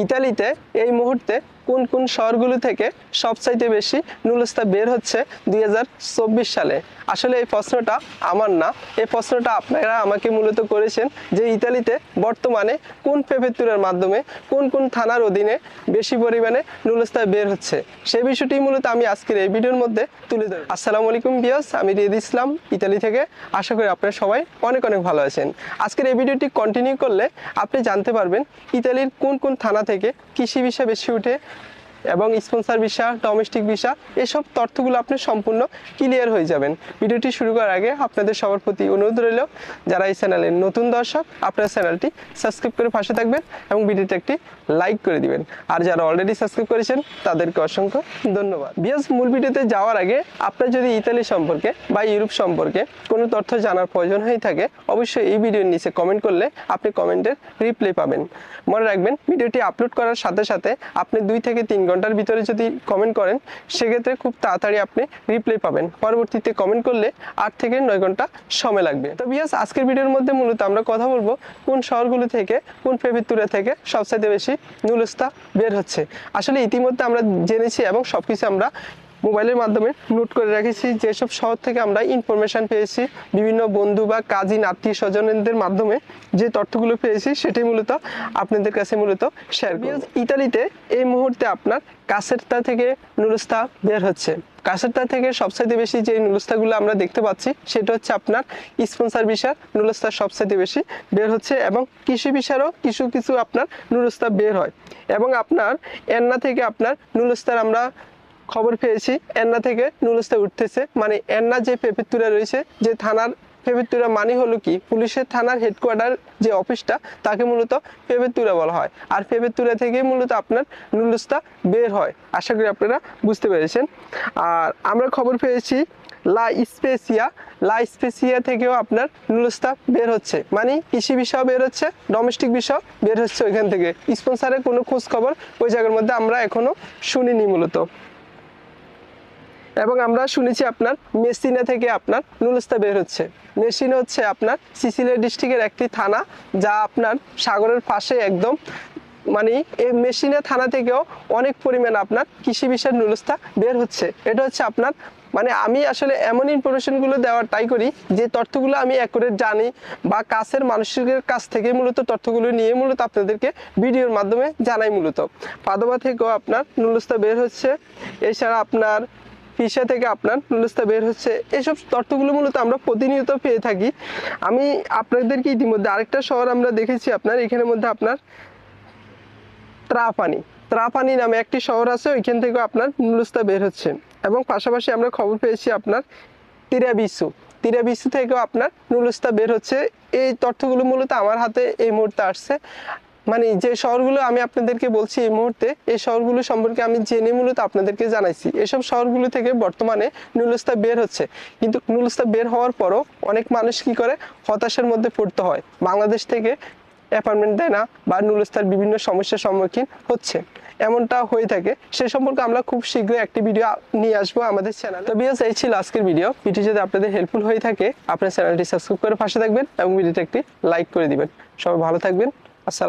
ইতালিতে এই মুহূর্তে কোন কোন শহরগুলো থেকে সবচাইতে বেশি নুলস্তা বের হচ্ছে 2024 সালে? আসলে এই প্রশ্নটা আমার না, এই প্রশ্নটা আপনারা আমাকে মূলত করেছেন যে ইতালিতে বর্তমানে কোন প্রেফেক্টুরের মাধ্যমে কোন কোন থানার অধীনে বেশি পরিমাণে নুলস্তা বের হচ্ছে, সেই বিষয়টি মূলত আমি আজকের এই ভিডিওর মধ্যে তুলে ধরব। আসসালামু আলাইকুম ভিউয়ার্স, আমি রিয়াদ ইসলাম ইতালি থেকে। আশা করি আপনারা সবাই অনেক অনেক ভালো আছেন। আজকের এই ভিডিওটি কন্টিনিউ করলে আপনি জানতে পারবেন ইতালির কোন কোন থানা থেকে কৃষি ভিসা বেশি উঠে এবং স্পন্সর ভিসা, ডোমেস্টিক ভিসা, এসব তথ্যগুলো আপনি সম্পূর্ণ ক্লিয়ার হয়ে যাবেন। ভিডিওটি শুরু করার আগে আপনাদের সবার প্রতি অনুরোধ রইল, যারা এই চ্যানেলের নতুন দর্শক আপনারা চ্যানেলটি সাবস্ক্রাইব করে পাশে থাকবেন এবং ভিডিওটি একটি লাইক করে দিবেন। আর যারা অলরেডি সাবস্ক্রাইব করেছেন তাদেরকে অসংখ্য ধন্যবাদ। ভিউয়ার্স, মূল ভিডিওতে যাওয়ার আগে আপনার যদি ইতালি সম্পর্কে বা ইউরোপ সম্পর্কে কোনো তথ্য জানার প্রয়োজন হয়ে থাকে, অবশ্যই এই ভিডিওর নিচে কমেন্ট করলে আপনি কমেন্টের রিপ্লাই পাবেন। মনে রাখবেন, ভিডিওটি আপলোড করার সাথে সাথে আপনি 2 থেকে 3 ঘন্টার ভিতরে যদি কমেন্ট করেন, সেক্ষেত্রে খুব তাড়াতাড়ি আপনি রিপ্লাই পাবেন। পরবর্তীতে কমেন্ট করলে 8 থেকে 9 ঘন্টা সময় লাগবে। তো ভিউয়ার্স, আজকের ভিডিওর মধ্যে মূলত আমরা কথা বলবো কোন শহরগুলো থেকে, কোন প্রেফেক্টুরা থেকে সবচেয়ে বেশি নুলস্তা বের হচ্ছে। আসলে ইতিমধ্যে আমরা জেনেছি এবং সবকিছু আমরা মোবাইলের মাধ্যমে নোট করে রেখেছি। যেসব শহর থেকে আমরা ইনফরমেশান পেয়েছি, বিভিন্ন বন্ধু বা কাজিন আত্মীয় স্বজনদের মাধ্যমে যে তথ্যগুলো পেয়েছি, সেটাই মূলত আপনাদের কাছে মূলত শেয়ার করব। ইতালিতে এই মুহূর্তে আপনার কাসেরতা থেকে নুলস্তা বের হচ্ছে। কাসেরতা থেকে সবচাইতে বেশি যে নুলস্তাগুলো আমরা দেখতে পাচ্ছি, সেটা হচ্ছে আপনার স্পন্সর ভিসার নুলস্তা সবচাইতে বেশি বের হচ্ছে এবং কৃষি ভিসারও কিছু কিছু আপনার নুলস্তা বের হয়। এবং আপনার এন্না থেকে আপনার নুলস্তার আমরা খবর পেয়েছি, এন্না থেকে নুলস্তা উঠতেছে। মানে এন্না যে প্রেফেক্টুরা রয়েছে, যে থানার প্রেফেক্টুরা মানে হলো কি, পুলিশের থানার হেডকোয়ার্টার যে অফিসটা, তাকে মূলত প্রেফেক্টুরা বলা হয়। আর প্রেফেক্টুরা থেকে মূলত আপনার নুলস্তা বের হয়। আশা করি আপনারা বুঝতে পেরেছেন। আর আমরা খবর পেয়েছি লা স্পেসিয়া থেকেও আপনার নুলস্তা বের হচ্ছে। মানে কৃষি বিষয় বের হচ্ছে, ডোমেস্টিক বিষয় বের হচ্ছে ওইখান থেকে। স্পন্সরের কোনো খোঁজ খবর ওই জায়গার মধ্যে আমরা এখনো শুনিনি মূলত। এবং আমরা শুনেছি আপনার মেসিনা থেকে আপনার নুলস্তা বের হচ্ছে। মেসিনা হচ্ছে আপনার সিসিলিয়া ডিস্ট্রিক্টের একটি থানা, যা আপনার সাগরের পাশে একদম। মানে এই মেসিনা থানা থেকেও অনেক পরিমাণ আপনার কৃষি বিষয়ের নুলস্তা বের হচ্ছে। এটা হচ্ছে আপনার, মানে আমি আসলে এমন ইনফরমেশনগুলো দেওয়ার ট্রাই করি যে তথ্যগুলো আমি অ্যাকুরেট জানি বা কাছের মানুষের কাছ থেকে মূলত তথ্যগুলো নিয়ে মূলত আপনাদেরকে ভিডিওর মাধ্যমে জানাই। মূলত পাদোবা থেকেও আপনার নুলস্তা বের হচ্ছে। এছাড়া আপনার পিসা থেকে আপনার নুলস্তা বের হচ্ছে। এসব তথ্যগুলো মূলত আমরা প্রতিনিয়ত পেয়ে থাকি। আমি আপনাদেরকে ইতিমধ্যে আরেকটা শহর আমরা দেখেছি আপনার, এখানের মধ্যে আপনার ত্রাপানি নামে একটি শহর আছে, ওইখান থেকেও আপনার নুলস্তা বের হচ্ছে। এবং পাশাপাশি আমরা খবর পেয়েছি আপনার তিরাবিসু থেকেও আপনার নুলস্তা বের হচ্ছে। এই তথ্যগুলো মূলত আমার হাতে এই মুহূর্তে আসছে। মানে যে শহরগুলো আমি আপনাদেরকে বলছি এই মুহূর্তে, এই শহরগুলো সম্পর্কে আমি জেনে মূলত আপনাদেরকে জানাইছি। এসব শহরগুলো থেকে বর্তমানে নুলস্তা বের হচ্ছে। কিন্তু নুলস্তা বের হওয়ার পরও অনেক মানুষ কি করে, হতাশার মধ্যে পড়তে হয়। বাংলাদেশ থেকে অ্যাপার্টমেন্ট দেয় না বা নুলস্তার বিভিন্ন সমস্যার সম্মুখীন হচ্ছে, এমনটা হয়ে থাকে। সে সম্পর্কে আমরা খুব শীঘ্রই একটি ভিডিও নিয়ে আসবো আমাদের চ্যানেলে। তো ভিউয়ার্স, এই ছিল আজকের ভিডিও। যদি আপনাদের হেল্পফুল হয়ে থাকে, আপনার চ্যানেলটি সাবস্ক্রাইব করে পাশে থাকবেন এবং ভিডিওতে একটি লাইক করে দিবেন। সবাই ভালো থাকবেন।